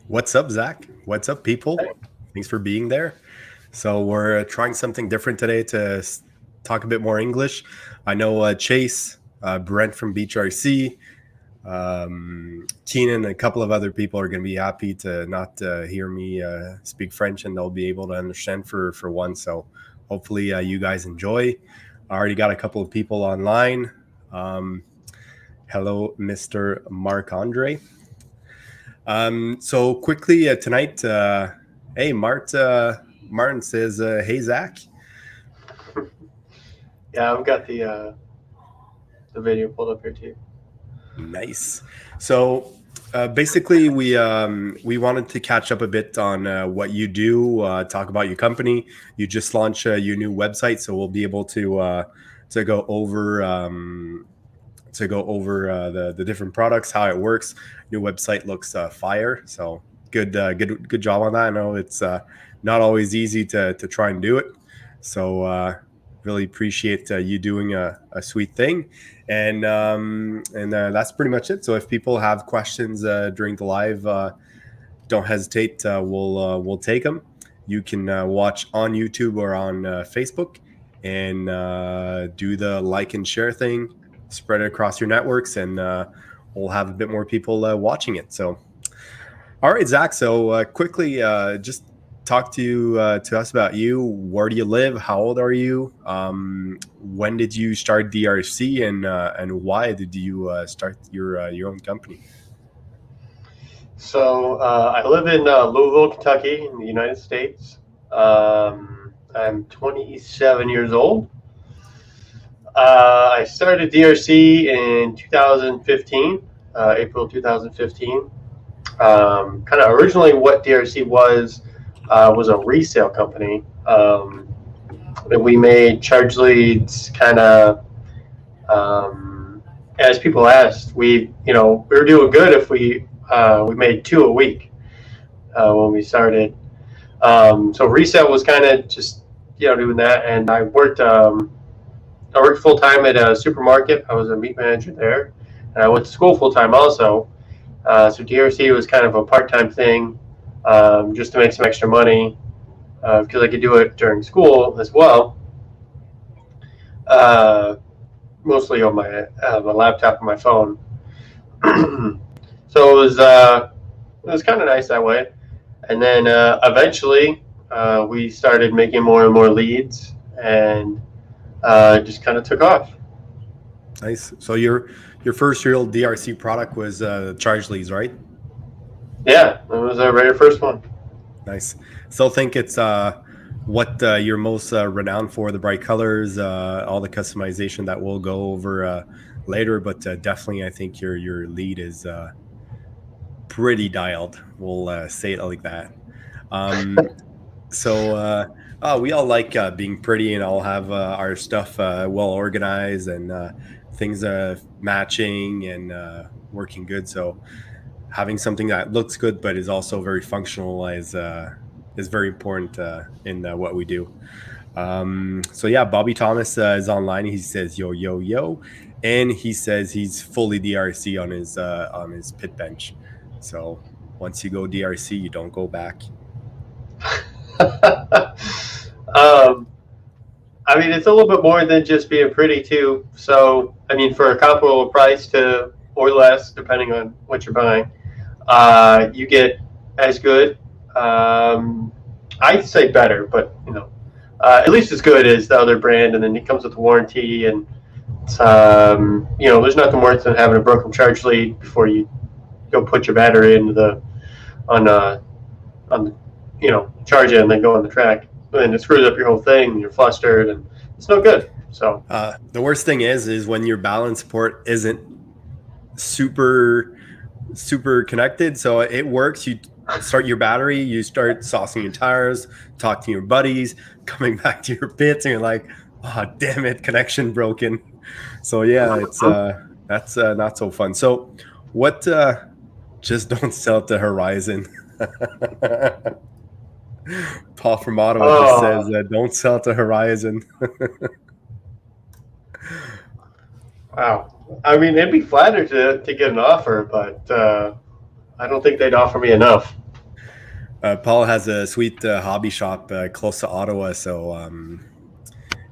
What's up, Zach? What's up, people? Thanks for being there. So we're trying something different today to talk a bit more English. I know Chase, Brent from BHRC, Keenan, and a couple of other people are going to be happy to not hear me speak French, and they'll be able to understand for once. So hopefully you guys enjoy. I already got a couple of people online. Um, Hello, Mr. Marc Andre. So quickly tonight, hey, Martin says, hey, Zach. Yeah, I've got the video pulled up here too. Nice. So basically, we wanted to catch up a bit on what you do, talk about your company. You just launched your new website, so we'll be able to go over the different products, how it works. New website looks fire, so good job on that. I know it's not always easy to try and do it, so really appreciate you doing a sweet thing. And that's pretty much it. So if people have questions during the live, don't hesitate. We'll take them. You can watch on YouTube or on Facebook, and do the like and share thing, spread it across your networks, and we'll have a bit more people watching it. So, all right, Zach. So quickly, just talk to us about you. Where do you live? How old are you? When did you start DRC, and why did you start your own company? So I live in Louisville, Kentucky, in the United States. I'm 27 years old. I started DRC in 2015, April 2015. Kind of originally, what DRC was a resale company. And we made charge leads kind of as people asked. We were doing good if we made two a week when we started. So resale was kind of just doing that, and I worked full time at a supermarket. I was a meat manager there, and I went to school full time also. So DRC was kind of a part time thing, just to make some extra money because I could do it during school as well. Uh, Mostly on my laptop and my phone. So it was kind of nice that way. And then eventually we started making more and more leads, and just kind of took off. Nice. So your first real DRC product was charge leads, right? Yeah, that was our very first one. Nice. Still think it's what you're most renowned for, the bright colors, all the customization that we'll go over later. But definitely, I think your lead is pretty dialed. We'll say it like that. Um, so we all like being pretty and all have our stuff well organized and things matching and working good. So having something that looks good but is also very functional is very important in what we do. So yeah, Bobby Thomas is online. He says yo yo yo, and he says he's fully DRC on his pit bench. So once you go DRC, you don't go back. um, I mean, it's a little bit more than just being pretty too. So, I mean, for a comparable price to or less, depending on what you're buying, you get as good. I'd say better, but at least as good as the other brand. And then it comes with warranty, and there's nothing worse than having a broken charge lead before you go put your battery into the on the charge it and then go on the track, and it screws up your whole thing, and you're flustered, and it's no good. So the worst thing is when your balance port isn't super connected. So it works. You start your battery, you start saucing your tires, talk to your buddies, coming back to your pits, and you're like, oh damn it, connection broken. So yeah, it's that's not so fun. So what just don't sell it to Horizon. Paul from Ottawa just says don't sell it to Horizon. wow. I mean, it'd be flattered to get an offer, but I don't think they'd offer me enough. Paul has a sweet hobby shop close to Ottawa, so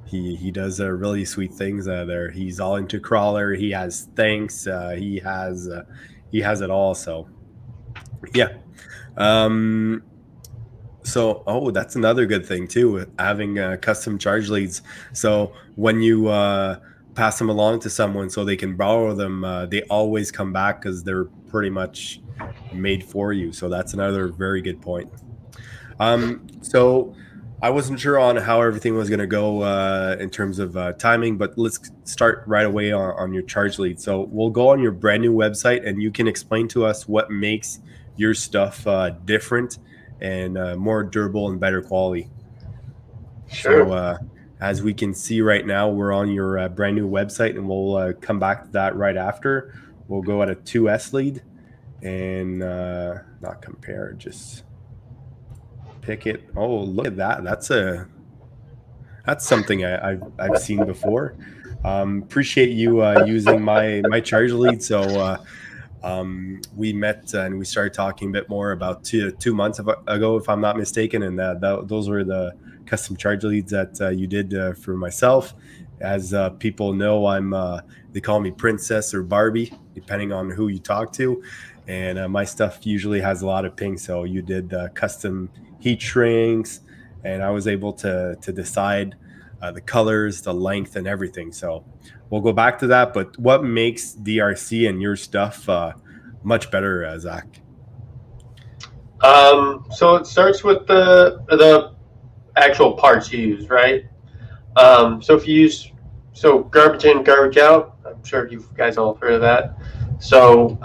he does really sweet things there. He's all into crawler. He has tanks. He has it all. So yeah. Um, so that's another good thing too, having custom charge leads. So when you pass them along to someone so they can borrow them, they always come back because they're pretty much made for you. So that's another very good point. So I wasn't sure on how everything was going to go in terms of timing, but let's start right away on your charge lead. So we'll go on your brand new website, and you can explain to us what makes your stuff different and more durable and better quality. So Sure. as we can see right now, we're on your brand new website, and we'll come back to that right after. We'll go at a 2S lead and not compare, just pick it. Oh, look at that. That's something I've seen before. Appreciate you using my charge lead. So we met and we started talking a bit more about 2 months ago, if I'm not mistaken, and those were the custom charge leads that you did for myself. As people know, they call me Princess or Barbie, depending on who you talk to, and my stuff usually has a lot of ping. So you did custom heat shrinks, and I was able to decide the colors, the length, and everything. So we'll go back to that. But what makes DRC and your stuff much better, Zach? So it starts with the actual parts you use, right? So if you use garbage in, garbage out, I'm sure you guys all heard of that. So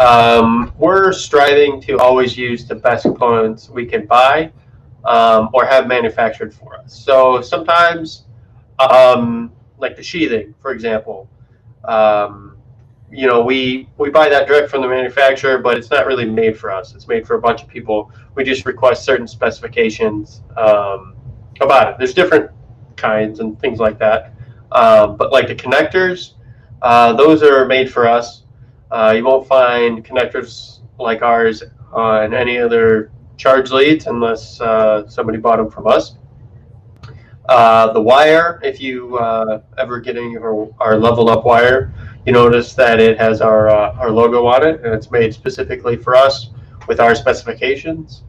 we're striving to always use the best components we can buy or have manufactured for us. So sometimes, like the sheathing, for example, um, we buy that direct from the manufacturer, but it's not really made for us. It's made for a bunch of people. We just request certain specifications about it. There's different kinds and things like that. But like the connectors, those are made for us. You won't find connectors like ours on any other charge leads unless somebody bought them from us. The wire, if you ever get any of our leveled up wire, you notice that it has our logo on it, and it's made specifically for us with our specifications.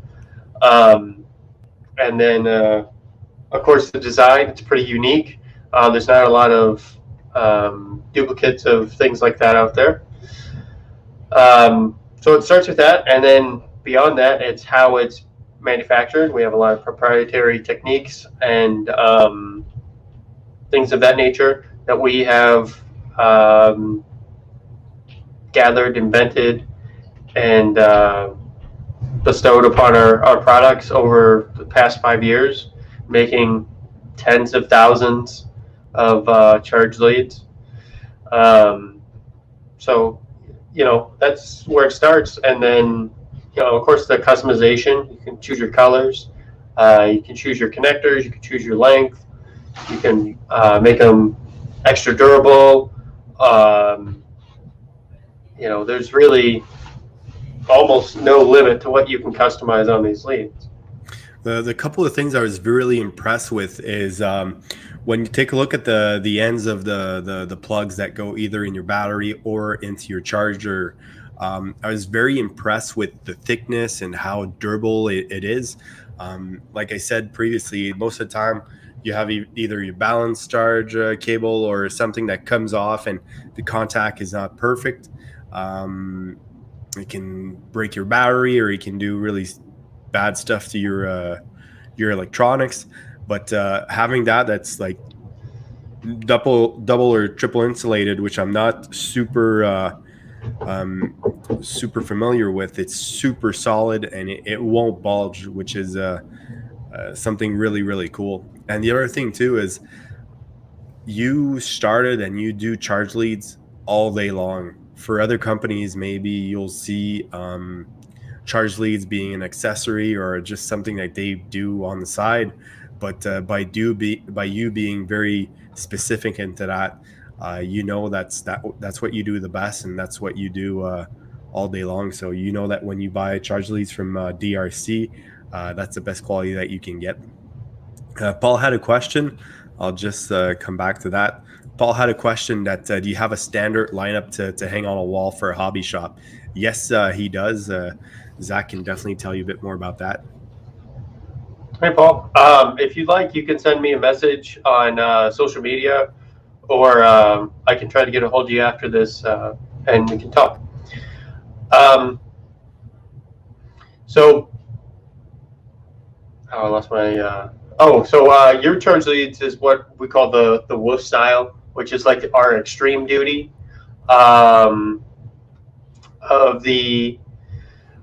Um, and then, of course, the design, it's pretty unique. There's not a lot of duplicates of things like that out there. So it starts with that, and then beyond that, it's how it's manufactured. We have a lot of proprietary techniques and things of that nature that we have gathered, invented, and bestowed upon our products over the past 5 years, making tens of thousands of charge leads. So, that's where it starts. And then, of course, the customization. You can choose your colors. You can choose your connectors. You can choose your length. You can make them extra durable. There's really almost no limit to what you can customize on these leads. The couple of things I was really impressed with is when you take a look at the ends of the plugs that go either in your battery or into your charger. I was very impressed with the thickness and how durable it is. Like I said previously, most of the time you have either your balance charge cable or something that comes off and the contact is not perfect. It can break your battery, or you can do really bad stuff to your electronics. But having that's like double or triple insulated, which I'm not super familiar with. It's super solid and it won't bulge, which is something really, really cool. And the other thing too is you started and you do charge leads all day long. For other companies, maybe you'll see charge leads being an accessory or just something that they do on the side. But by you being very specific into that, that's what you do the best, and that's what you do all day long. So that when you buy charge leads from DRC, That's the best quality that you can get. Paul had a question. I'll just come back to that. Paul had a question that do you have a standard lineup to hang on a wall for a hobby shop? Yes, he does. Zach can definitely tell you a bit more about that. Hey, Paul. If you'd like, you can send me a message on social media, or I can try to get a hold of you after this, and we can talk. So, I lost my. Your charge leads is what we call the wolf style, which is like our extreme duty um, of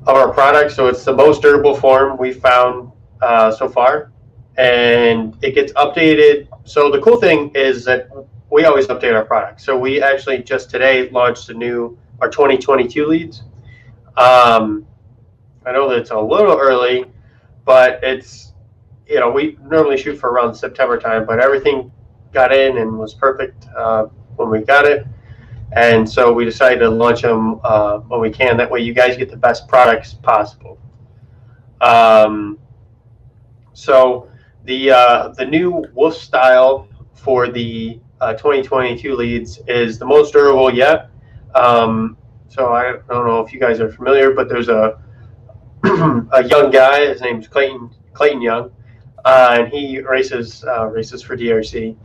our product. So it's the most durable form we found so far, and it gets updated. So the cool thing is that we always update our product. So we actually just today launched our 2022 leads. I know that it's a little early, but it's, we normally shoot for around September time, but everything got in and was perfect when we got it. And so we decided to launch them when we can. That way you guys get the best products possible. So the new wolf style for the 2022 leads is the most durable yet. So I don't know if you guys are familiar, but there's a young guy. His name's Clayton Young, and he races for DRC.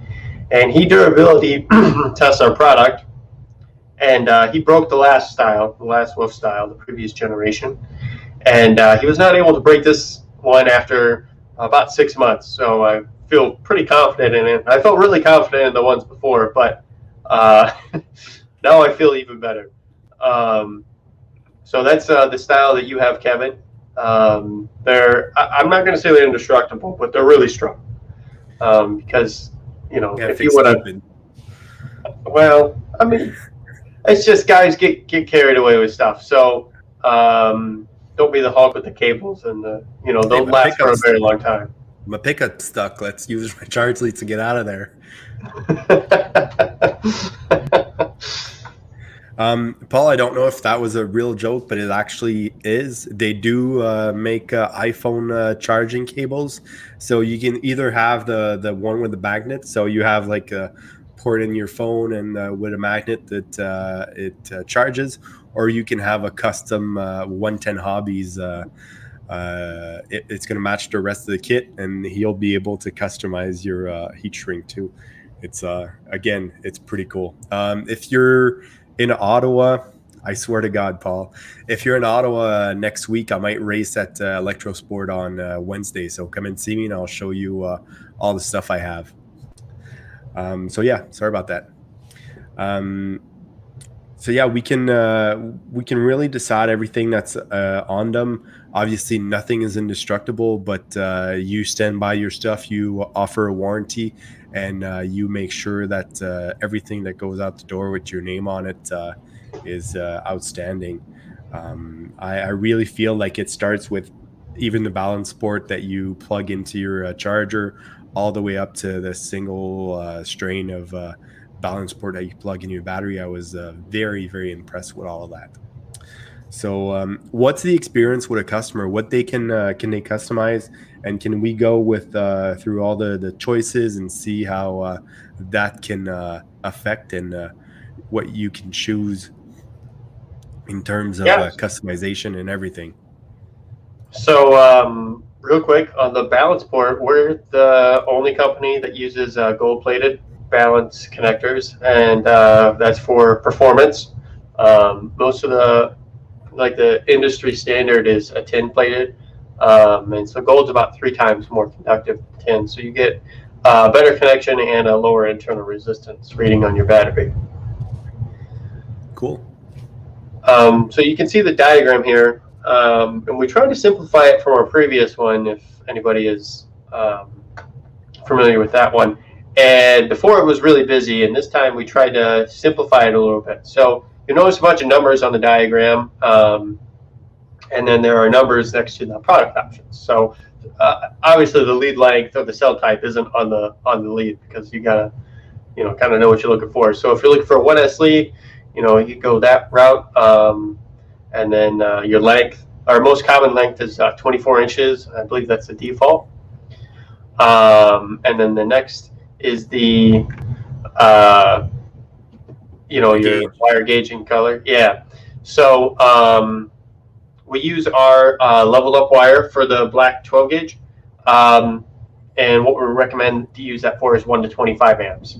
And he durability tests our product, and he broke the last wolf style, the previous generation, and he was not able to break this one after about 6 months. So I feel pretty confident in it. I felt really confident in the ones before, but now I feel even better. So that's the style that you have, Kevin. I'm not going to say they're indestructible, but they're really strong. Because if you want to, well, I mean, it's just guys get carried away with stuff. So don't be the Hulk with the cables, and don't last for a very long time. My pickup stuck. Let's use my charge lead to get out of there. Paul, I don't know if that was a real joke, but it actually is. They do make iPhone charging cables, so you can either have the one with the magnet, so you have like a port in your phone and with a magnet that it charges, or you can have a custom 110 Hobbies. It's going to match the rest of the kit, and he'll be able to customize your heat shrink too. It's again, it's pretty cool. If you're in Ottawa, I swear to God, Paul, if you're in Ottawa next week, I might race at Electrosport on Wednesday. So come and see me, and I'll show you all the stuff I have. So yeah, sorry about that. So yeah, we can really decide everything that's on them. Obviously, nothing is indestructible, but you stand by your stuff. You offer a warranty, and you make sure that everything that goes out the door with your name on it is outstanding. I really feel like it starts with even the balance port that you plug into your charger, all the way up to the single strain of balance port that you plug in your battery. I was very, very impressed with all of that. So what's the experience with a customer? What they can they customize, and can we go with through all the choices and see how that can affect and what you can choose in terms of customization and everything? So real quick on the balance port, we're the only company that uses gold-plated balance connectors, and that's for performance. Most of the industry standard is a tin plated, and so gold's about 3 times more conductive than tin, so you get better connection and a lower internal resistance reading on your battery. Cool. So you can see the diagram here, and we tried to simplify it from our previous one if anybody is familiar with that one. And before it was really busy, and this time we tried to simplify it a little bit. So you notice a bunch of numbers on the diagram, and then there are numbers next to the product options. So obviously the lead length or the cell type isn't on the lead, because you gotta kind of know what you're looking for. So if you're looking for a 1S lead, you go that route, and then your length our most common length is 24 inches. I believe that's the default. And then the next is the The your gauge. wire gauging color. Yeah. So we use our level up wire for the black 12 gauge. And what we recommend to use that for is 1 to 25 amps.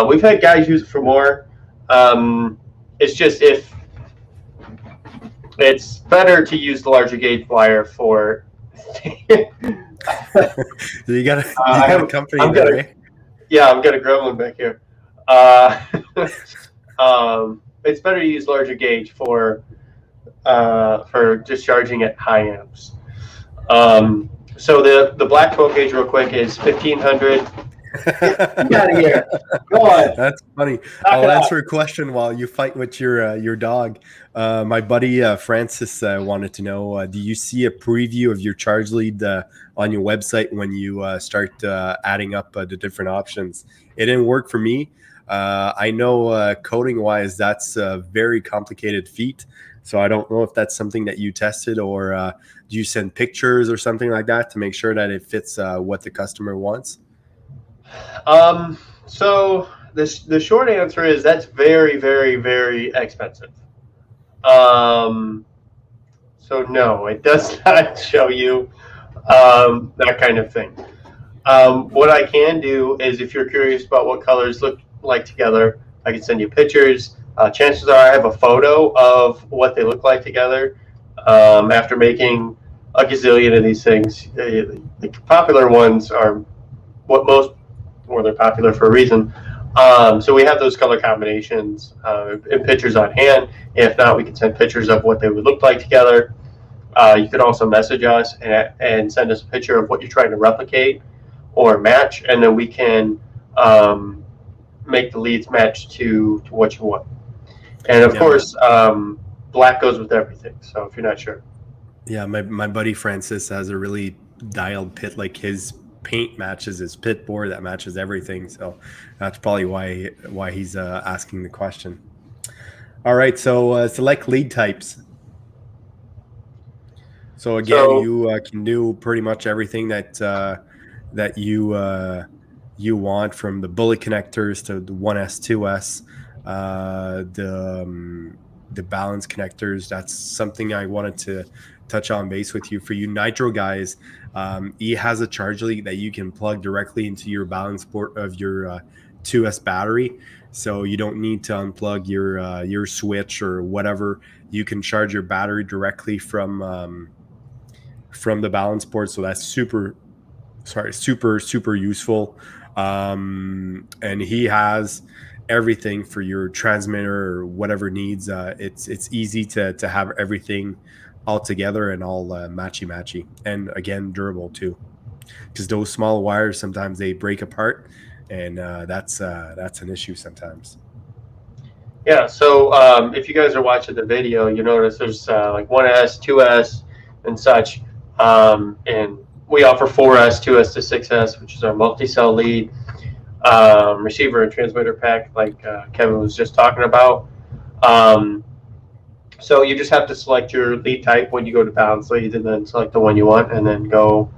We've had guys use it for more. It's just if it's better to use the larger gauge wire for. So you got I a have. company there, eh? Yeah, I've got a gremlin back here. It's better to use larger gauge for discharging at high amps. So the black 12 gauge, real quick, is 1500. Get out of here! Go on. That's funny. Knock I'll it answer off. a question while you fight with your dog. My buddy Francis wanted to know: do you see a preview of your charge lead on your website when you start adding up the different options? It didn't work for me. I know coding wise, that's a very complicated feat. So I don't know if that's something that you tested, or do you send pictures or something like that to make sure that it fits what the customer wants? So the short answer is that's very, very, very expensive. Um, so no, it does not show you that kind of thing. What I can do is, if you're curious about what colors look like together, I can send you pictures. Chances are I have a photo of what they look like together. After making a gazillion of these things, the popular ones are what most, or they're popular for a reason. So we have those color combinations and pictures on hand. If not, we can send pictures of what they would look like together. You can also message us and send us a picture of what you're trying to replicate or match, and then we can make the leads match to what you want. And of Yeah, course, black goes with everything. So if you're not sure, my buddy Francis has a really dialed pit. Like his paint matches his pit board, that matches everything. So that's probably why he's asking the question. All right, so select lead types. So again, so you can do pretty much everything that you want, from the bullet connectors to the 1S, 2S, the balance connectors. That's something I wanted to touch on base with you. For you nitro guys, he has a charge lead that you can plug directly into your balance port of your 2S battery. So you don't need to unplug your switch or whatever. You can charge your battery directly from the balance port. So that's super useful. And he has everything for your transmitter or whatever needs. It's easy to have everything all together and all matchy, and again durable too, because those small wires sometimes they break apart, and that's an issue sometimes. yeah, so if you guys are watching the video, you notice there's like 1S, 2S, and such. And we offer 4S, 2S to 6S, which is our multi-cell lead receiver and transmitter pack, like Kevin was just talking about. So you just have to select your lead type when you go to balance leads, and then select the one you want, and then go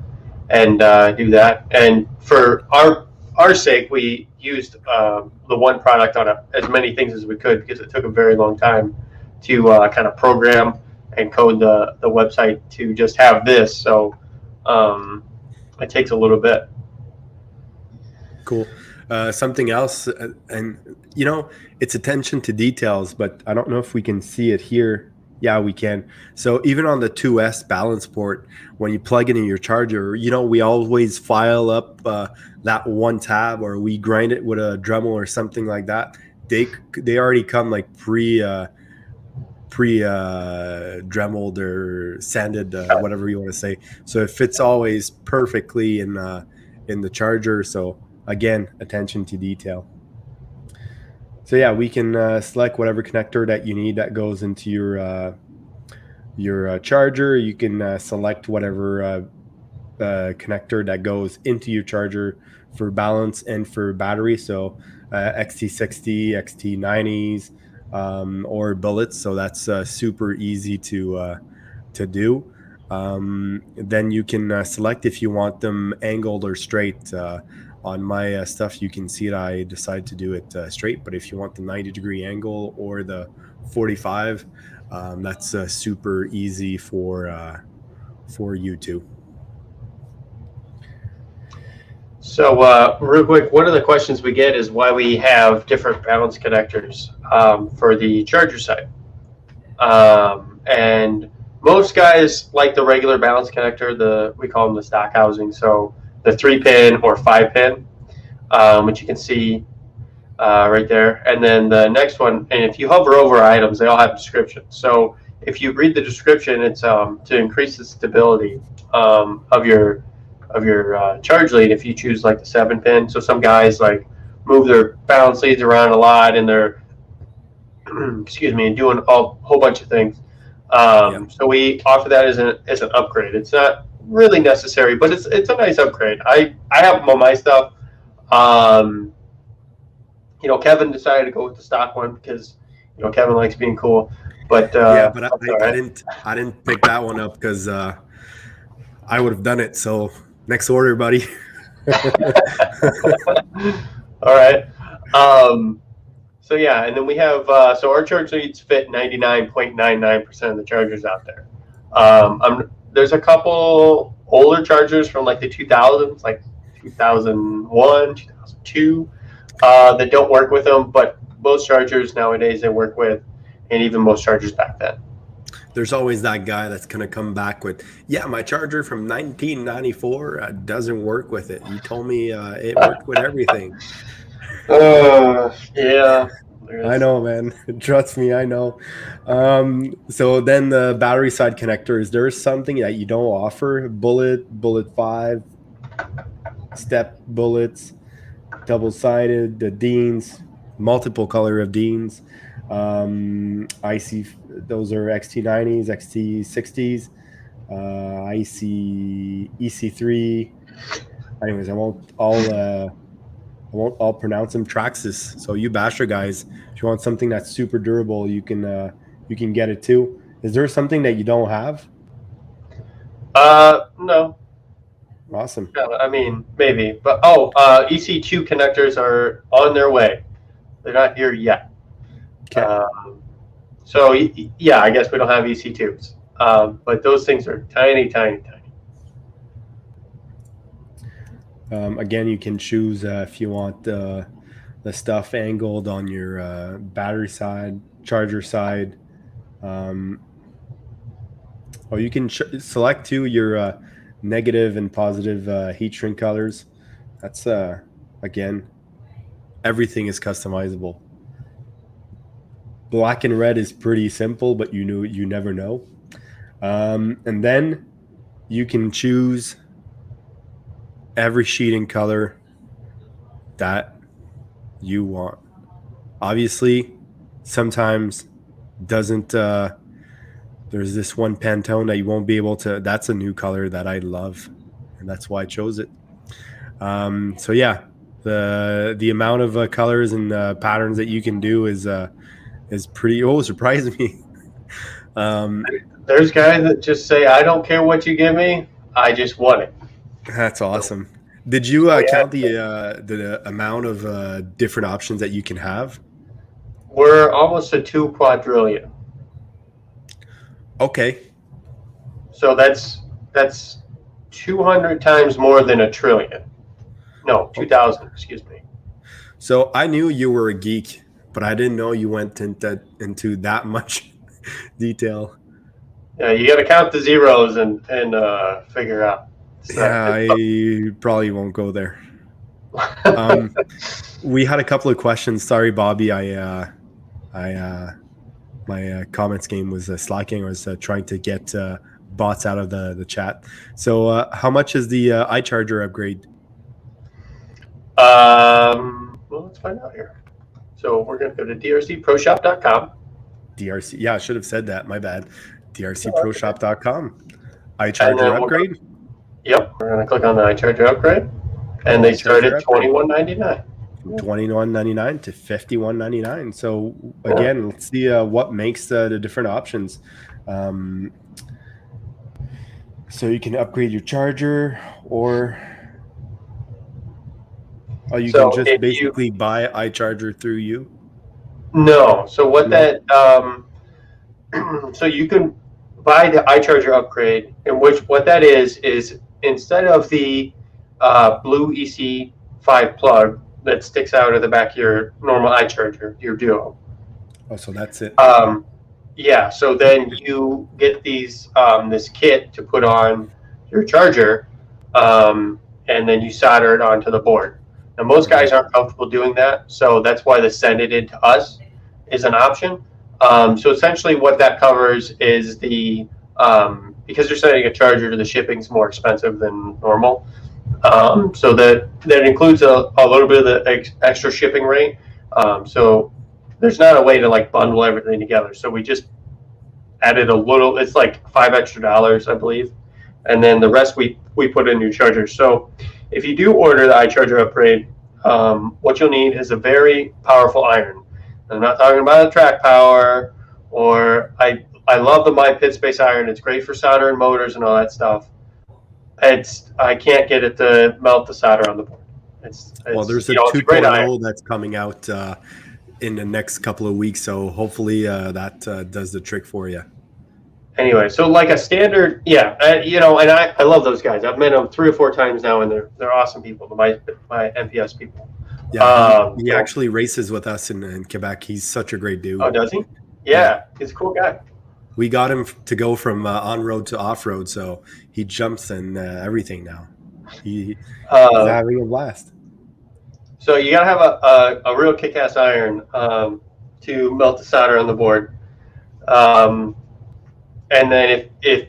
and do that. And for our sake, we used the one product on as many things as we could, because it took a very long time to kind of program and code the website to just have this. So it takes a little bit. Cool. Something else, and it's attention to details, but I don't know if we can see it here. Yeah, we can. So even on the 2S balance port, when you plug it in your charger, we always file up that one tab, or we grind it with a Dremel or something like that. They already come like pre dremeled or sanded, whatever you want to say. So it fits always perfectly in the charger. So again, attention to detail. So yeah, we can select whatever connector that you need that goes into your charger. You can select whatever connector that goes into your charger for balance and for battery. So XT60, XT90s, or bullets. So that's super easy to do. Then you can select if you want them angled or straight. On my stuff, you can see that I decide to do it straight, but if you want the 90-degree angle or the 45, that's super easy for you too. So real quick, one of the questions we get is why we have different balance connectors for the charger side. And most guys like the regular balance connector, we call them the stock housing. So the 3-pin or 5-pin, which you can see right there. And then the next one, and if you hover over items, they all have descriptions. So if you read the description, it's to increase the stability of your charge lead. If you choose like the 7-pin, so some guys like move their balance leads around a lot and they're excuse me, and doing a whole bunch of things. So we offer that as an upgrade. It's not really necessary, but it's a nice upgrade. I have them on my stuff. Kevin decided to go with the stock one because Kevin likes being cool. But but I didn't pick that one up because I would have done it. So next order, buddy. All right. So yeah, and then we have so our charge leads fit 99.99% of the chargers out there. There's a couple older chargers from like the 2000s, like 2001, 2002, that don't work with them, but most chargers nowadays they work with, and even most chargers back then. There's always that guy that's going to come back with, yeah, my charger from 1994 doesn't work with it. You told me it worked with everything. Yeah. I know, man. Trust me, I know. So then the battery side connector, is there something that you don't offer? Bullet 5, step bullets, double-sided, the Deans, multiple color of Deans. I see those are XT90s, XT60s. I see EC3. Anyways, I won't all pronounce them. Traxxas. So you basher guys, if you want something that's super durable, you can get it too. Is there something that you don't have? No. Awesome. Yeah, I mean, maybe, but EC2 connectors are on their way. They're not here yet. Okay. So yeah, I guess we don't have EC2s, but those things are tiny, tiny, tiny. Again, you can choose if you want the stuff angled on your battery side, charger side. You can select too your negative and positive heat shrink colors. That's again, everything is customizable. Black and red is pretty simple, but you never know. And then you can choose every sheeting color that you want. Obviously, sometimes doesn't there's this one Pantone that you won't be able to. That's a new color that I love, and that's why I chose it. So yeah, the amount of colors and patterns that you can do is pretty. Oh, surprised me. There's guys that just say, "I don't care what you give me, I just want it." That's awesome. Did you count the amount of different options that you can have? We're almost at 2 quadrillion. Okay. So that's 200 times more than a trillion. No, 2,000. Excuse me. So I knew you were a geek, but I didn't know you went into that much detail. Yeah, you got to count the zeros and figure out. Yeah, I probably won't go there. We had a couple of questions. Sorry, Bobby. My comments game was slacking. I was trying to get bots out of the chat. So how much is the iCharger upgrade? Well, let's find out here. So we're going to go to drcproshop.com. DRC. Yeah, I should have said that. My bad. drcproshop.com. iCharger upgrade. Yep, we're going to click on the iCharger upgrade, and they start at $21.99. From $21.99 to $51.99. So again, let's see what makes the different options. So you can upgrade your charger, or you can So just if you basically buy iCharger through you. no, so what No. that so you can buy the iCharger upgrade, in which what that is instead of the blue EC5 plug that sticks out of the back of your normal iCharger, your Duo. Oh, so that's it. Um, yeah, so then you get this kit to put on your charger, and then you solder it onto the board. Now, most Okay. guys aren't comfortable doing that, so that's why the send it in to us is an option. So essentially, what that covers is because you're sending a charger, the shipping's more expensive than normal. So that includes a little bit of the extra shipping rate. So there's not a way to like bundle everything together. So we just added a little. It's like $5 extra, I believe, and then the rest we put in new chargers. So if you do order the iCharger upgrade, what you'll need is a very powerful iron. I'm not talking about a track power, or I love the My Pit Space iron. It's great for soldering motors and all that stuff. I can't get it to melt the solder on the board. Well, It's there's a it's a great iron. 2.0 that's coming out in the next couple of weeks, so hopefully that does the trick for you. Anyway, so like a standard, yeah, and I love those guys. I've met them 3 or 4 times now, and they're awesome people. My MPS people. Yeah, he So- actually races with us in Quebec. He's such a great dude. Oh, does he? Yeah, he's a cool guy. We got him to go from on-road to off-road, so he jumps and everything now. He's having a blast. So you gotta have a real kick-ass iron to melt the solder on the board. And then if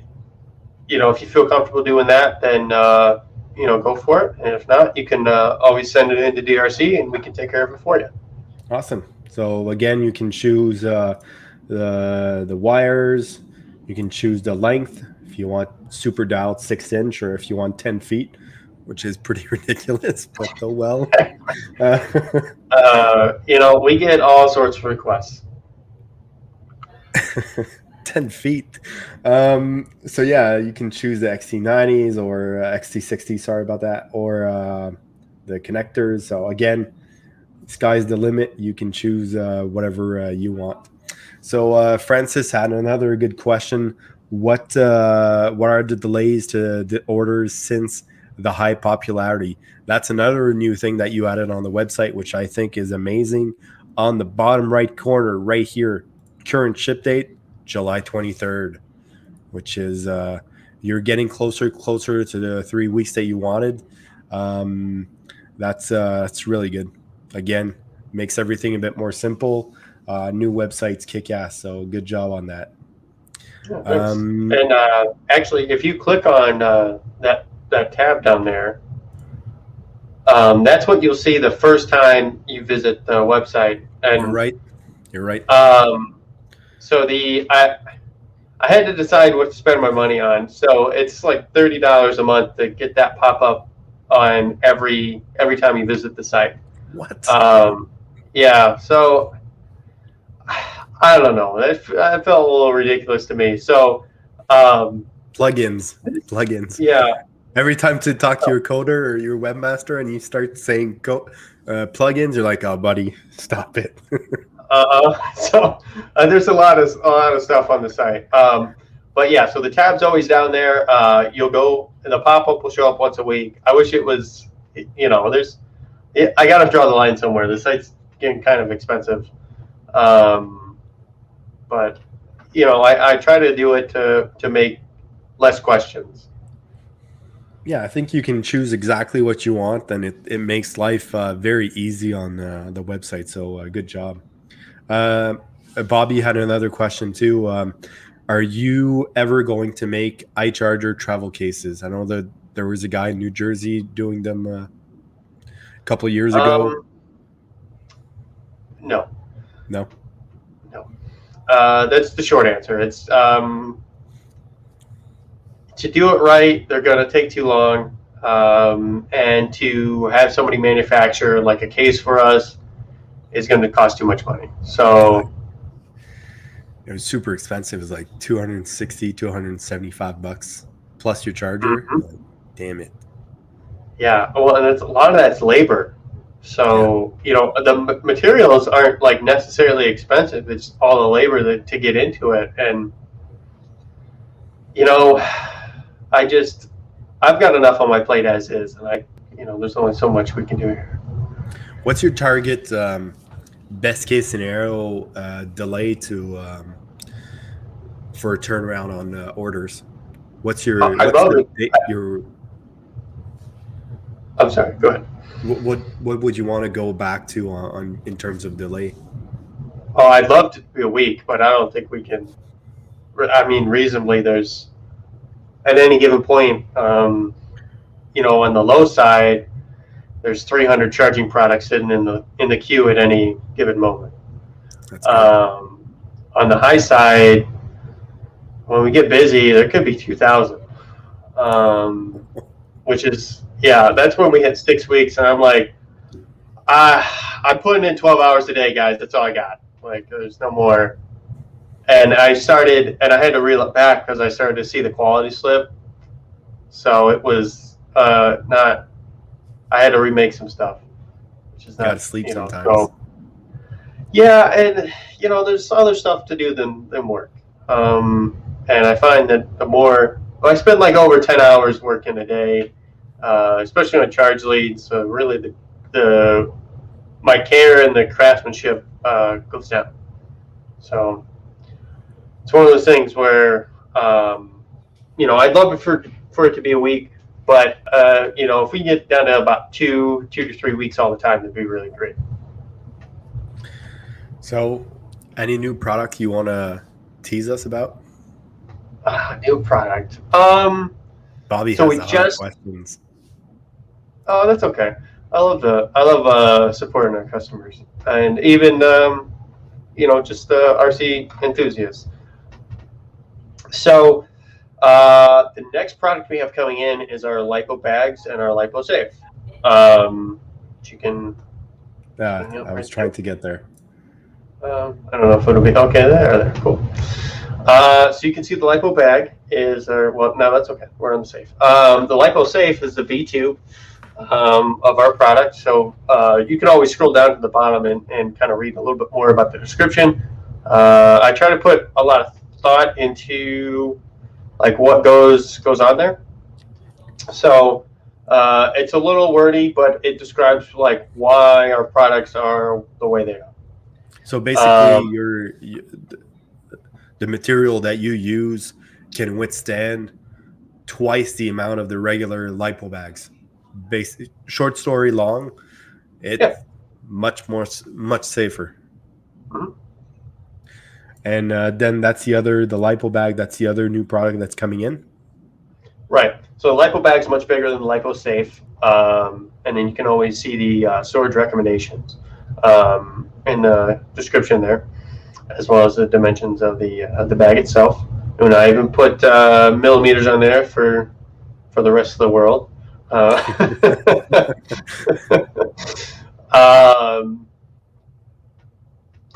you feel comfortable doing that, then go for it. And if not, you can always send it into DRC, and we can take care of it for you. Awesome. So again, you can choose the wires. You can choose the length if you want super dialed 6-inch, or if you want 10 feet, which is pretty ridiculous, but oh well. We get all sorts of requests. 10 feet. So yeah, you can choose the XT90s or XT60, sorry about that, or the connectors. So again, sky's the limit. You can choose whatever you want. So Francis had another good question. What are the delays to the orders since the high popularity? That's another new thing that you added on the website, which I think is amazing. On the bottom right corner right here, current ship date, July 23rd, which is you're getting closer to the 3 weeks that you wanted. That's really good. Again, makes everything a bit more simple. New websites kick ass, so good job on that. And actually, if you click on that tab down there, that's what you'll see the first time you visit the website. And You're right. So I had to decide what to spend my money on. So it's like $30 a month to get that pop up on every time you visit the site. What? Yeah. So I don't know. That felt a little ridiculous to me. So plugins. Yeah. Every time to talk to your coder or your webmaster and you start saying plugins, you're like, oh, buddy, stop it. So there's a lot of stuff on the site. But yeah, so the tab's always down there. You'll go, and the pop-up will show up once a week. I wish it was, I got to draw the line somewhere. The site's getting kind of expensive. But, I try to do it to make less questions. Yeah, I think you can choose exactly what you want, and it makes life very easy on the website. So good job. Bobby had another question too. Are you ever going to make iCharger travel cases? I know that there was a guy in New Jersey doing them a couple of years ago. No. That's the short answer. It's to do it right, they're going to take too long, and to have somebody manufacture like a case for us is going to cost too much money. So it was super expensive. It was like $260, $275 plus your charger. Mhm. Damn it. Yeah, well, and a lot of that's labor. So, the materials aren't like necessarily expensive. It's all the labor to get into it. And, you know, I've got enough on my plate as is. And there's only so much we can do here. What's your target best case scenario delay for a turnaround on orders? What's your I'd love it. your I'm sorry, go ahead. what would you want to go back to on in terms of delay? Oh, I'd love to be a week, but I don't think we can. I mean, reasonably, there's at any given point, on the low side, there's 300 charging products sitting in the queue at any given moment. That's good. On the high side, when we get busy, there could be 2,000, which is that's when we hit 6 weeks, and I'm like, I'm putting in 12 hours a day, guys. That's all I got. Like, there's no more. And I had to reel it back because I started to see the quality slip. So it was not. I had to remake some stuff, which is not. Gotta sleep sometimes. So, yeah, and there's other stuff to do than work. And I find that the more I spend like over 10 hours working a day, especially on charge leads. So really, my care and the craftsmanship goes down. So it's one of those things where I'd love it for it to be a week, but if we get down to about 2 to 3 weeks all the time, that'd be really great. So, any new product you want to tease us about? New product. Bobby so has we a lot of just. questions. Oh, that's okay. I love supporting our customers, and even just RC enthusiasts. So the next product we have coming in is our Lipo Bags and our Lipo Safe. Which you can. I was trying to get there. I don't know if it'll be okay. There, cool. So you can see the Lipo Bag is, no, that's okay. We're on the Safe. The Lipo Safe is the V2 of our product. So you can always scroll down to the bottom and kind of read a little bit more about the description. I try to put a lot of thought into like what goes on there. So it's a little wordy, but it describes like why our products are the way they are. So basically, the material that you use can withstand twice the amount of the regular Lipo bags. Short story long, it's much safer. Mm-hmm. And then that's the Lipo Bag. That's the other new product that's coming in. Right. So the Lipo Bag is much bigger than the Lipo Safe, and then you can always see the storage recommendations in the description there, as well as the dimensions of the bag itself. And I even put millimeters on there for the rest of the world.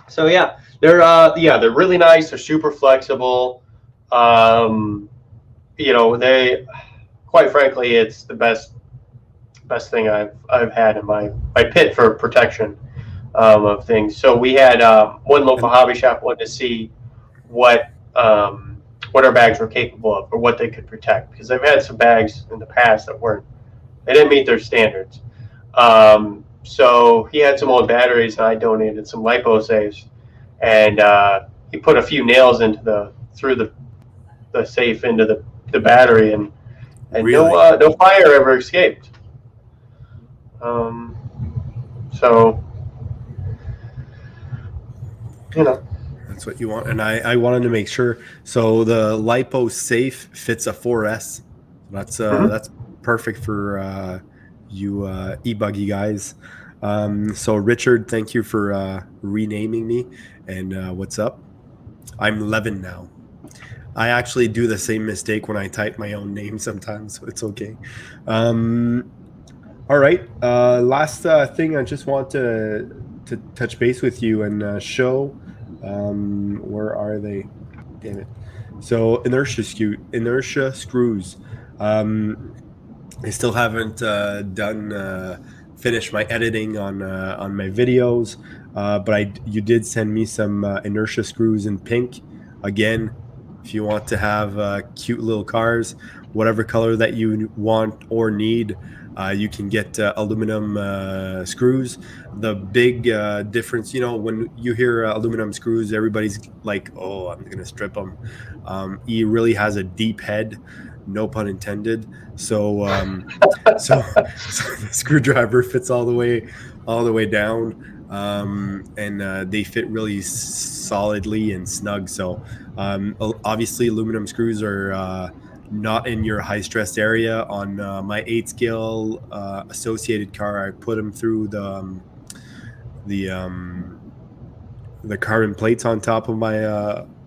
So yeah, they're really nice. They're super flexible. They, quite frankly, it's the best thing I've had in my pit for protection of things. So we had one local hobby shop wanted to see what our bags were capable of or what they could protect, because I've had some bags in the past that they didn't meet their standards. So he had some old batteries, and I donated some Lipo safes, and he put a few nails through the safe into the battery, and Really? no fire ever escaped. So That's what you want. And I wanted to make sure. So the Lipo Safe fits a 4S. That's perfect for you e-buggy guys. So Richard, thank you for renaming me. And what's up? I'm Levin now. I actually do the same mistake when I type my own name sometimes, so it's okay. All right. Last thing, I just want to touch base with you and show. Where are they? Damn it. So Inertia Screws. I still haven't finished my editing on my videos, but you did send me some inertia screws in pink. Again, if you want to have cute little cars, whatever color that you want or need, you can get aluminum screws. The big difference, when you hear aluminum screws, everybody's like, "Oh, I'm gonna strip them." He really has a deep head, no pun intended. So, so, so the screwdriver fits all the way down, and they fit really solidly and snug. So, obviously, aluminum screws are not in your high stress area. On my 8 scale associated car, I put them through the um, the carbon plates on top of my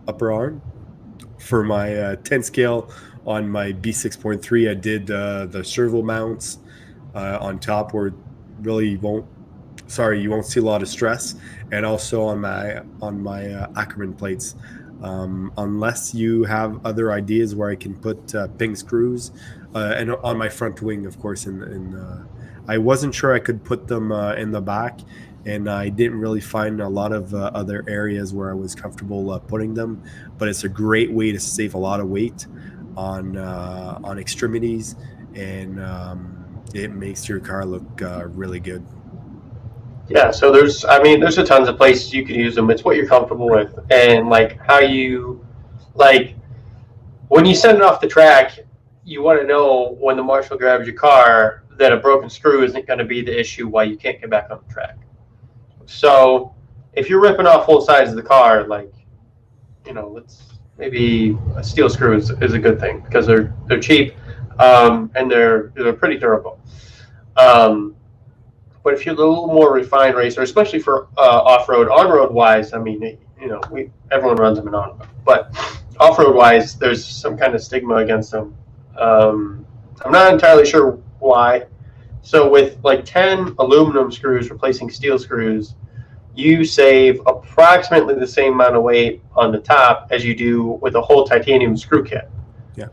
upper arm. For my 10 scale on my B6.3, I did the servo mounts on top, where really you won't see a lot of stress, and also on my Ackerman plates. Unless you have other ideas where I can put ping screws, and on my front wing, of course. I wasn't sure I could put them in the back, and I didn't really find a lot of other areas where I was comfortable putting them. But it's a great way to save a lot of weight on extremities, and it makes your car look really good. Yeah, so there's a tons of places you can use them. It's what you're comfortable with, and like how you like when you send it off the track. You want to know when the marshal grabs your car that a broken screw isn't going to be the issue why you can't get back on the track. So if you're ripping off whole sides of the car, like let's maybe a steel screw is a good thing because they're cheap, and they're pretty durable. But if you're a little more refined racer, especially for off-road, on-road wise, I mean, everyone runs them in on-road, but off-road wise, there's some kind of stigma against them. I'm not entirely sure why. So with like 10 aluminum screws replacing steel screws, you save approximately the same amount of weight on the top as you do with a whole titanium screw kit. Yeah.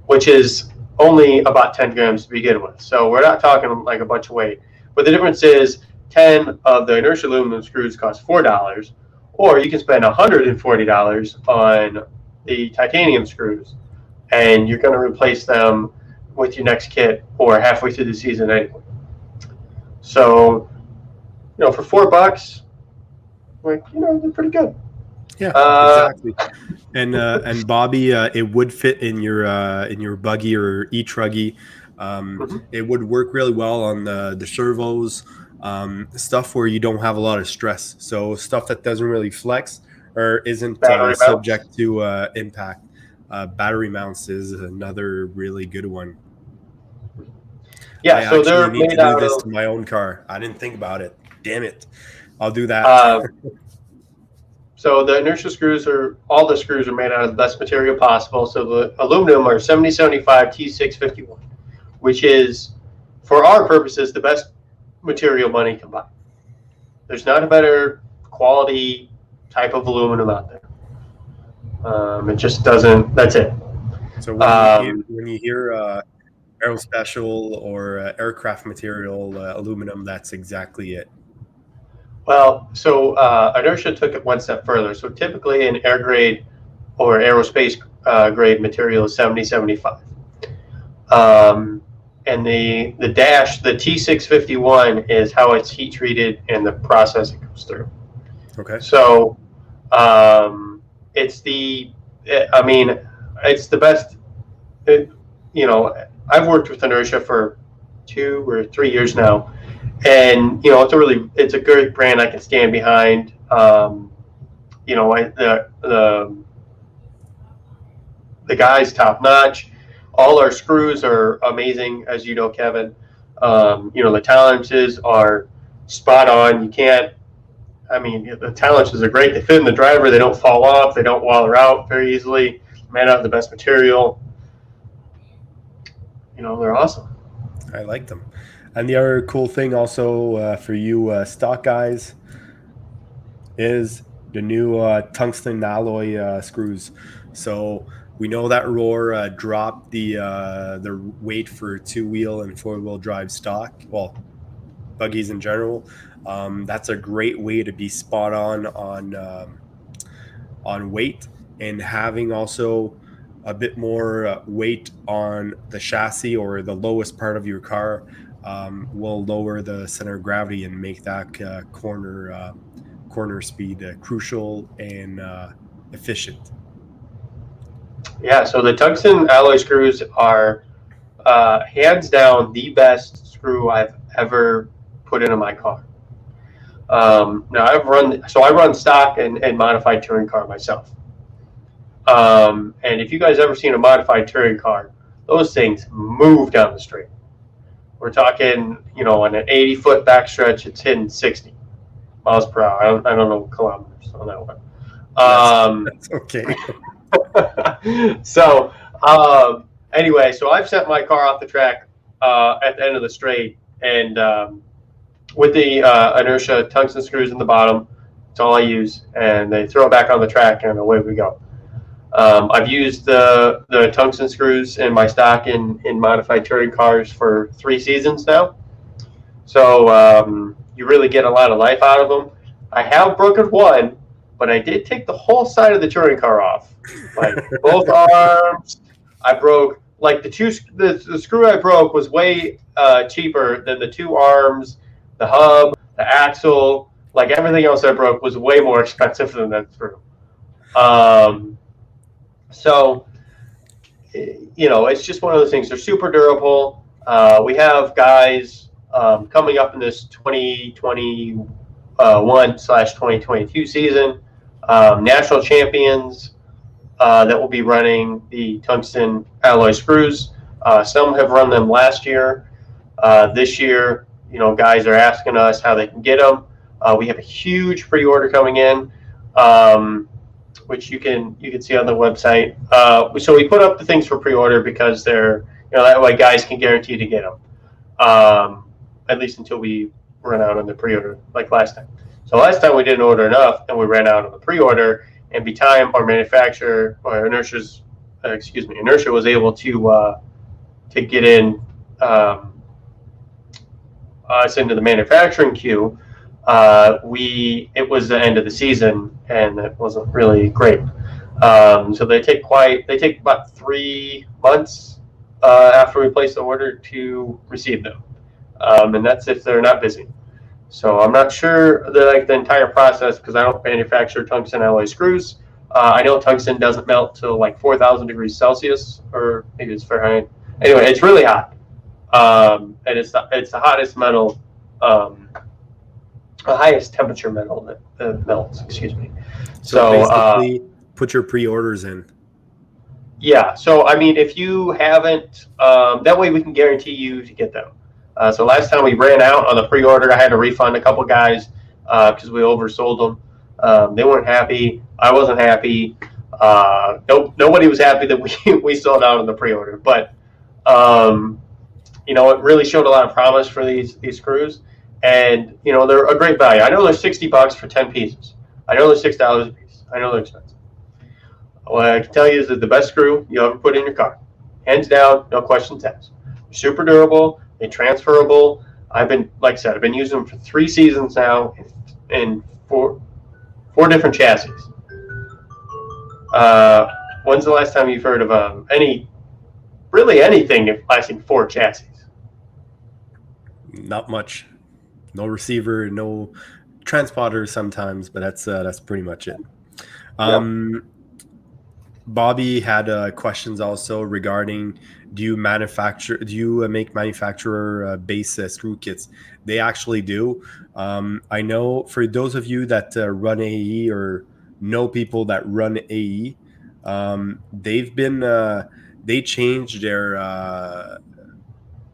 Which is only about 10 grams to begin with. So we're not talking like a bunch of weight. But the difference is 10 of the inertia aluminum screws cost $4, or you can spend $140 on the titanium screws, and you're going to replace them with your next kit or halfway through the season anyway. So, for $4, like, they're pretty good. Yeah, exactly. And Bobby, it would fit in your buggy or e-truggy. It would work really well on the servos, stuff where you don't have a lot of stress. So stuff that doesn't really flex or isn't subject to impact. Battery mounts is another really good one. Yeah, so they're made out of to my own car. I didn't think about it. Damn it. I'll do that. So the inertia screws all the screws are made out of the best material possible. So the aluminum are 7075 T651, which is, for our purposes, the best material money can buy. There's not a better quality type of aluminum out there. It just doesn't. That's it. So when you hear aerospatial or aircraft material aluminum, that's exactly it. Well, so Inertia took it one step further. So typically an air grade or aerospace grade material is 7075. And the dash, the T651, is how it's heat treated and the process it goes through. Okay. So it's the best. I've worked with Inertia for 2 or 3 years now. And it's a good brand I can stand behind. The guy's top notch. All our screws are amazing, as you know, Kevin. The tolerances are spot on. The tolerances are great. They fit in the driver. They don't fall off. They don't waller out very easily. Made out of the best material. They're awesome. I like them. And the other cool thing also for you stock guys is the new tungsten alloy screws. So We know that Roar dropped the weight for 2-wheel and 4-wheel drive stock. Well, buggies in general. That's a great way to be spot on weight, and having also a bit more weight on the chassis or the lowest part of your car will lower the center of gravity and make that corner speed crucial and efficient. Yeah, so the tungsten alloy screws are hands down the best screw I've ever put into my car. Now I run stock and modified touring car myself. And if you guys ever seen a modified touring car, those things move down the street. We're talking, on an 80-foot backstretch, it's hitting 60 miles per hour. I don't know kilometers on that one. That's okay. So anyway, so I've sent my car off the track at the end of the straight, and with the Inertia tungsten screws in the bottom, it's all I use, and they throw it back on the track, and away we go. I've used the tungsten screws in my stock in modified touring cars for 3 seasons now, so you really get a lot of life out of them. I have broken one, but I did take the whole side of the touring car off, like both arms. I broke like the screw I broke was way cheaper than the 2 arms, the hub, the axle. Like everything else I broke was way more expensive than that screw. So it's just one of those things. They're super durable. We have guys coming up in this 2021/2022 season, national champions that will be running the tungsten alloy screws. Some have run them last year. This year, guys are asking us how they can get them. We have a huge pre-order coming in, which you can see on the website. So we put up the things for pre-order because they're, that way guys can guarantee to get them, at least until we run out on the pre-order like last time. So last time we didn't order enough and we ran out on the pre-order, and by time our manufacturer, or Inertia was able to get in us into the manufacturing queue, it was the end of the season, and it wasn't really great. So they take about 3 months after we place the order to receive them, and that's if they're not busy. So I'm not sure the entire process, because I don't manufacture tungsten alloy screws. I know tungsten doesn't melt to like 4,000 degrees Celsius, or maybe it's Fahrenheit. Anyway, it's really hot, and it's the hottest metal. The highest temperature metal that melts. Excuse me. So basically, put your pre-orders in. Yeah. So I mean, if you haven't, that way we can guarantee you to get them. So last time we ran out on the pre-order, I had to refund a couple guys because we oversold them. They weren't happy. I wasn't happy. Nobody was happy that we sold out on the pre-order. But it really showed a lot of promise for these screws. And, they're a great value. I know they're $60 for 10 pieces. I know they're $6 a piece. I know they're expensive. What I can tell you is that the best screw you ever put in your car. Hands down, no questions asked. Super durable. They're transferable. I've been using them for 3 seasons now in 4 different chassis. When's the last time you've heard of anything lasting 4 chassis? Not much. No receiver, no transponder sometimes, but that's pretty much it. Yep. Bobby had questions also regarding, do you make manufacturer base screw kits? They actually do. I know for those of you that run AE or know people that run AE, they changed their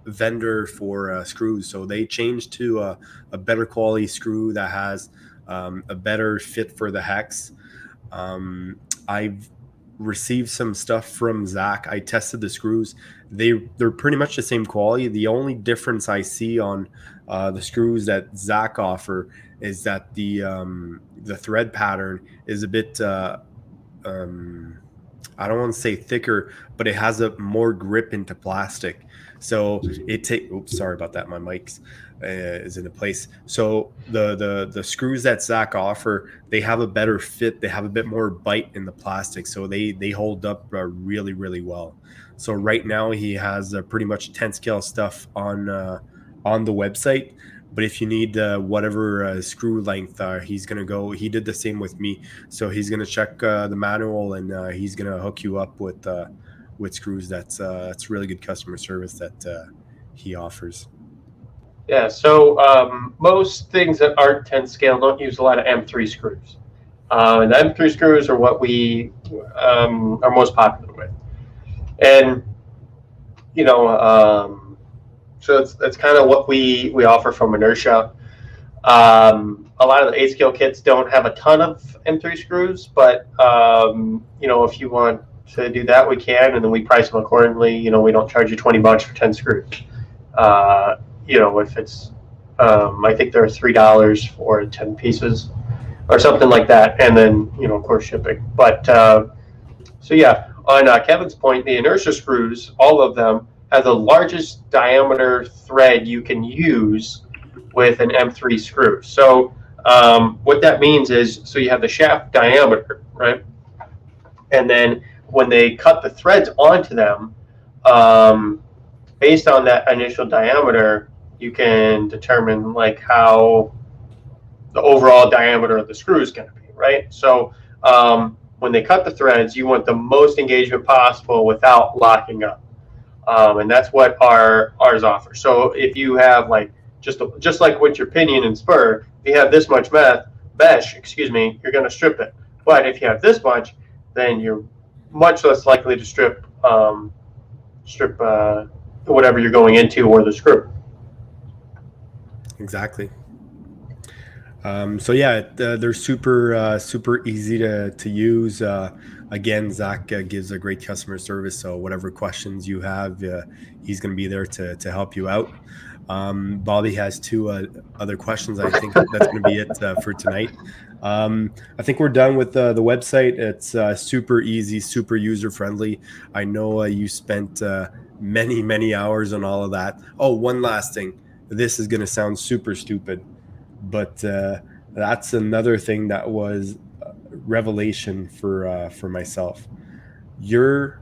vendor for screws, so they changed to a better quality screw that has a better fit for the hex. I've received some stuff from Zach. I tested the screws. They're pretty much the same quality. The only difference I see on the screws that Zach offer is that the thread pattern is a bit I don't want to say thicker, but it has a more grip into plastic. So oops, sorry about that. My mic's is in a place. So the screws that Zach offer, they have a better fit. They have a bit more bite in the plastic, so they hold up really really well. So right now he has pretty much 10 scale stuff on the website. But if you need whatever screw length, he's gonna go. He did the same with me, so he's gonna check the manual and he's gonna hook you up with screws. That's really good customer service that he offers. Yeah, so most things that aren't 10 scale don't use a lot of M3 screws. And the M3 screws are what we are most popular with. And, you know, so that's kind of what we offer from Inertia. A lot of the 8 scale kits don't have a ton of M3 screws, but, you know, if you want to do that, we can, and then we price them accordingly. You know, we don't charge you $20 for 10 screws. You know, if it's, I think they're $3 for 10 pieces or something like that. And then, you know, of course, shipping. But so, yeah, on Kevin's point, the Inertia screws, all of them, have the largest diameter thread you can use with an M3 screw. So what that means is, so you have the shaft diameter, right? And then when they cut the threads onto them, based on that initial diameter, you can determine like how the overall diameter of the screw is going to be, right? So when they cut the threads, you want the most engagement possible without locking up, and that's what ours offers. So if you have like just like with your pinion and spur, if you have this much mesh, you're going to strip it. But if you have this much, then you're much less likely to strip whatever you're going into or the screw. Exactly. So yeah, they're super easy to use. Again, Zach gives a great customer service. So whatever questions you have, he's going to be there to help you out. Bobby has two other questions. I think that's going to be it for tonight. I think we're done with the website. It's super easy, super user friendly. I know you spent many hours on all of that. Oh, one last thing. This is going to sound super stupid, but that's another thing that was revelation for myself. Your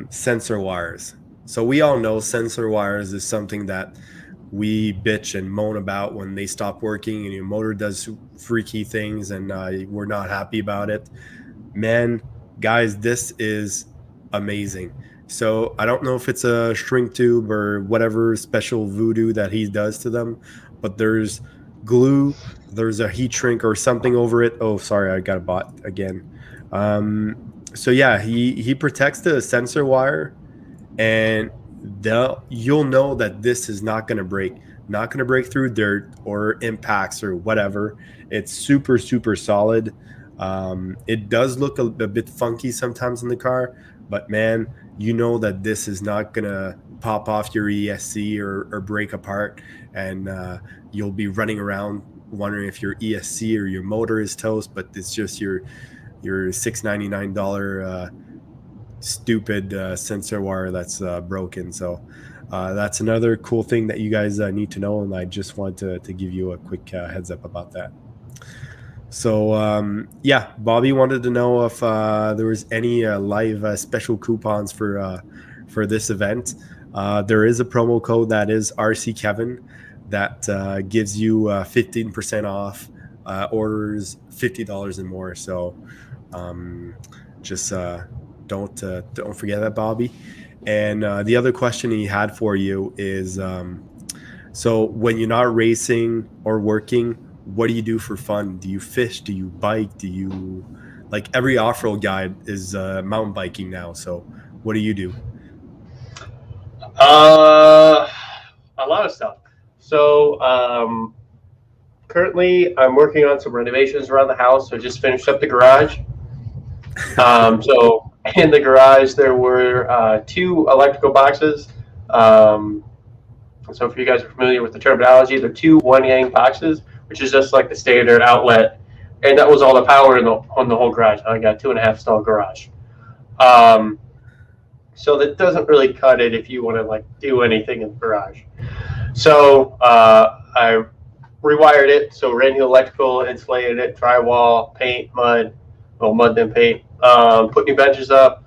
sensor wires. So we all know sensor wires is something that we bitch and moan about when they stop working and your motor does freaky things and we're not happy about it. Man, guys, this is amazing. So I don't know if it's a shrink tube or whatever special voodoo that he does to them, but there's glue, there's a heat shrink or something over it. Oh, sorry, I got a bot again. So yeah, he protects the sensor wire, and you'll know that this is not going to break through dirt or impacts or whatever. It's super solid. It does look a bit funky sometimes in the car, but man, you know that this is not gonna pop off your ESC or break apart, and you'll be running around wondering if your ESC or your motor is toast, but it's just your $699 stupid sensor wire that's broken. So that's another cool thing that you guys need to know, and I just wanted to give you a quick heads up about that. So yeah, Bobby wanted to know if there was any live special coupons for this event. There is a promo code that is RC Kevin that gives you 15% off orders $50 and more. So just don't forget that, Bobby. And the other question he had for you is, so when you're not racing or working, what do you do for fun? Do you fish? Do you bike? Do you, like, every off-road guy is mountain biking now. So what do you do? A lot of stuff. So currently I'm working on some renovations around the house. So I just finished up the garage. So in the garage there were 2 electrical boxes. So if you guys are familiar with the terminology, they're 2 one-gang boxes, which is just like the standard outlet and that was all the power on the whole garage. I got 2.5 stall garage. So that doesn't really cut it if you want to like do anything in the garage. So I rewired it. So ran the electrical, insulated it, drywall, paint, mud, well, mud then paint. Put new benches up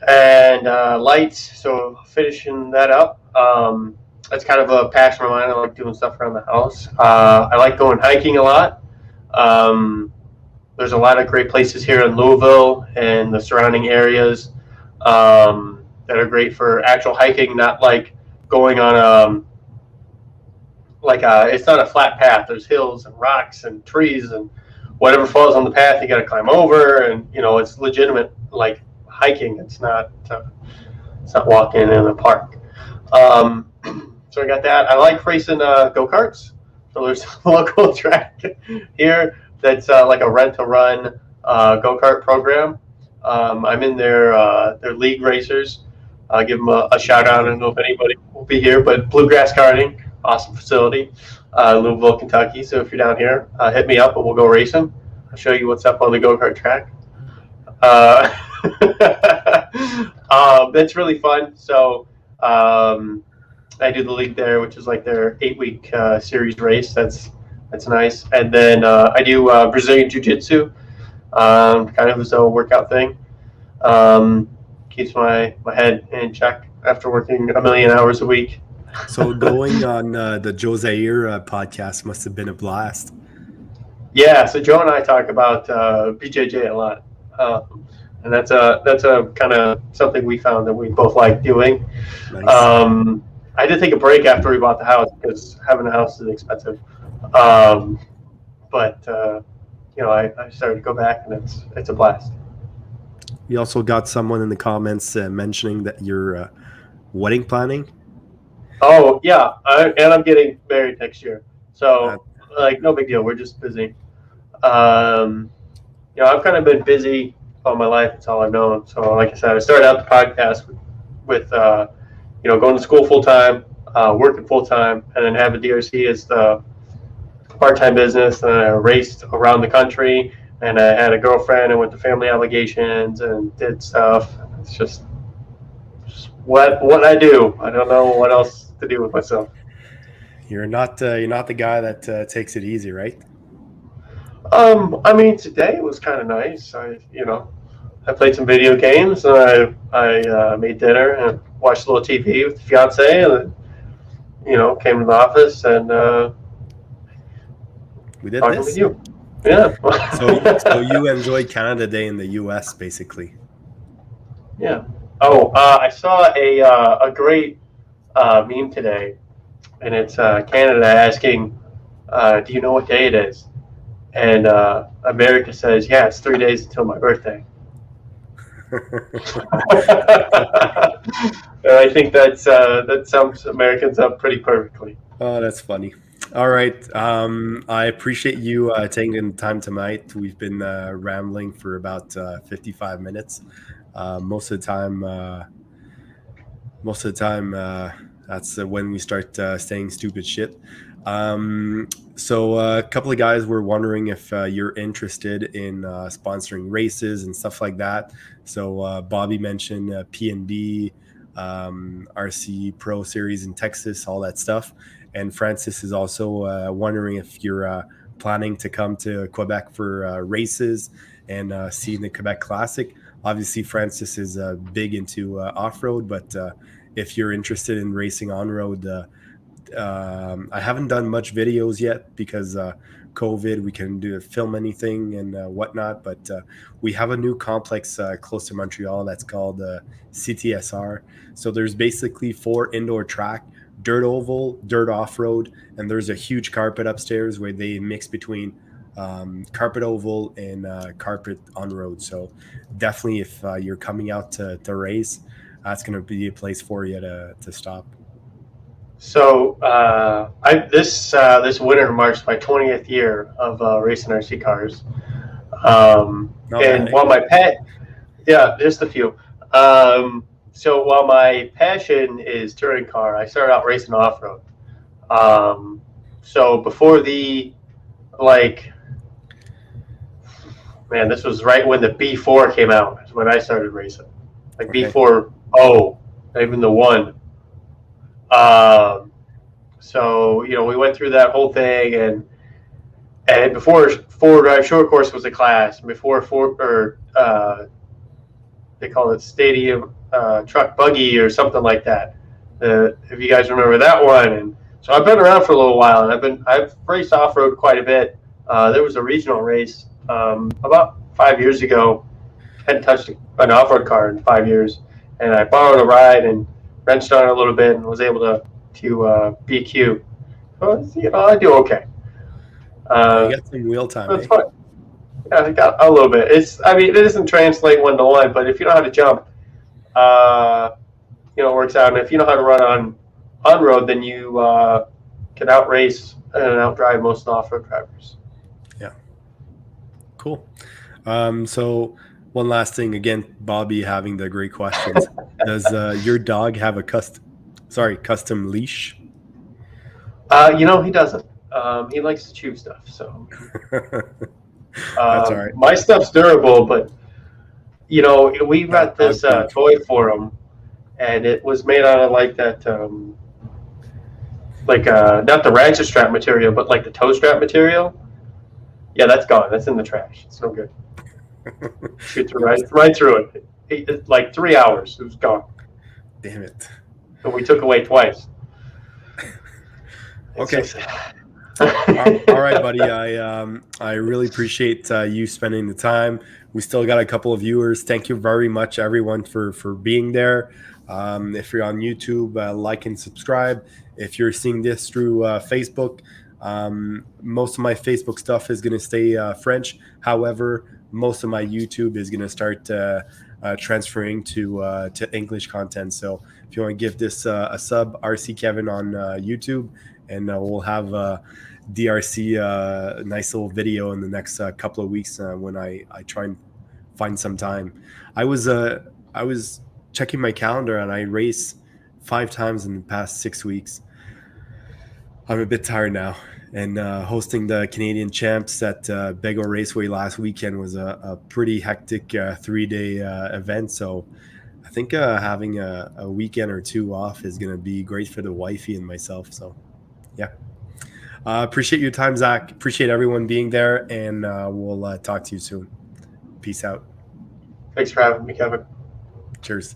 and lights. So finishing that up. That's kind of a passion of mine. I like doing stuff around the house. I like going hiking a lot. There's a lot of great places here in Louisville and the surrounding areas that are great for actual hiking, not like going on it's not a flat path. There's hills and rocks and trees and whatever falls on the path you got to climb over, and it's legitimate like hiking. It's not walking in a park. So I got that. I like racing go-karts. So there's a local track here that's like a rent-to-run go-kart program. I'm in their league racers. I'll give them a shout out. I don't know if anybody will be here, but Bluegrass Karting, awesome facility, Louisville, Kentucky. So if you're down here, hit me up and we'll go racing. I'll show you what's up on the go-kart track. That's really fun. So I do the league there, which is like their 8-week series race. That's nice. And then I do Brazilian Jiu-Jitsu, kind of as a workout thing. Keeps my head in check after working 1 million hours a week. So going on the Joe Zaire podcast must have been a blast. Yeah, so Joe and I talk about BJJ a lot. And that's a kind of something we found that we both like doing. Nice. I did take a break after we bought the house because having a house is expensive. But I started to go back, and it's a blast. We also got someone in the comments mentioning that you're wedding planning. Oh yeah, and I'm getting married next year, so like no big deal. We're just busy. I've kind of been busy all my life. It's all I've known. So like I said, I started out the podcast with going to school full time, working full time, and then having DRC as the part-time business. And I raced around the country, and I had a girlfriend and went to family obligations and did stuff. It's just what I do. I don't know what else to do with myself. You're not the guy that takes it easy, right? I mean, today was kind of nice. I played some video games, and I made dinner and watched a little TV with the fiance, and then, came to the office and we did talking this. with you. Yeah. So you enjoyed Canada Day in the U.S. basically. Yeah. Oh, I saw a great meme today, and it's Canada asking, "Do you know what day it is?" And America says, "Yeah, it's 3 days until my birthday." And I think that sums Americans up pretty perfectly. Oh, that's funny. All right. I appreciate you taking the time tonight. We've been rambling for about 55 minutes. Most of the time, that's when we start saying stupid shit. So a couple of guys were wondering if you're interested in sponsoring races and stuff like that. So Bobby mentioned PNB, RC Pro Series in Texas, all that stuff. And Francis is also wondering if you're planning to come to Quebec for races and see the Quebec Classic. Obviously, Francis is big into off-road, but if you're interested in racing on-road, I haven't done much videos yet because COVID, we can film anything and whatnot, but we have a new complex close to Montreal that's called CTSR. So there's basically 4 indoor track, dirt oval, dirt off-road, and there's a huge carpet upstairs where they mix between carpet oval and carpet on road. So definitely if you're coming out to race, that's going to be a place for you to stop. So this winter marks my 20th year of racing RC cars. And while my just a few. So while my passion is touring car, I started out racing off-road. So before the man, this was right when the B4 came out. That's when I started racing. Like Okay. B4, not even the 1. So, we went through that whole thing, and before 4-drive short course was a class, before they call it stadium truck buggy or something like that. If you guys remember that one. And so I've been around for a little while, and I've raced off road quite a bit. There was a regional race about 5 years ago. Hadn't touched an off road car in 5 years, and I borrowed a ride and wrenched on it a little bit and was able to BQ. So, I do okay. You got some wheel time. It's fun. Yeah, I got a little bit. It doesn't translate 1-to-1, but if you know how to jump, it works out. And if you know how to run on road, then you can outrace and outdrive most off-road drivers. Yeah. Cool. So one last thing, again, Bobby having the great questions. Does your dog have a custom leash? He doesn't. He likes to chew stuff, so. That's all right. My stuff's durable, but we got this toy for him, and it was made out of like that, not the ratchet strap material, but like the toe strap material. Yeah, that's gone. That's in the trash. It's no good. Shoots right through it. Like 3 hours, it was gone. Damn it. And we took away twice. Okay. All right, buddy. I really appreciate you spending the time. We still got a couple of viewers. Thank you very much, everyone, for being there. If you're on YouTube, like and subscribe. If you're seeing this through Facebook, most of my Facebook stuff is going to stay French. However, most of my YouTube is going to start transferring to English content. So if you want to give this a sub, RC Kevin on YouTube, and we'll have DRC nice little video in the next couple of weeks when I try and find some time. I was checking my calendar, and I race 5 times in the past 6 weeks. I'm a bit tired now, and hosting the Canadian Champs at Bego Raceway last weekend was a pretty hectic 3-day event. So I think having a weekend or 2 off is going to be great for the wifey and myself. So yeah. Appreciate your time, Zach. Appreciate everyone being there, and we'll talk to you soon. Peace out. Thanks for having me, Kevin. Cheers.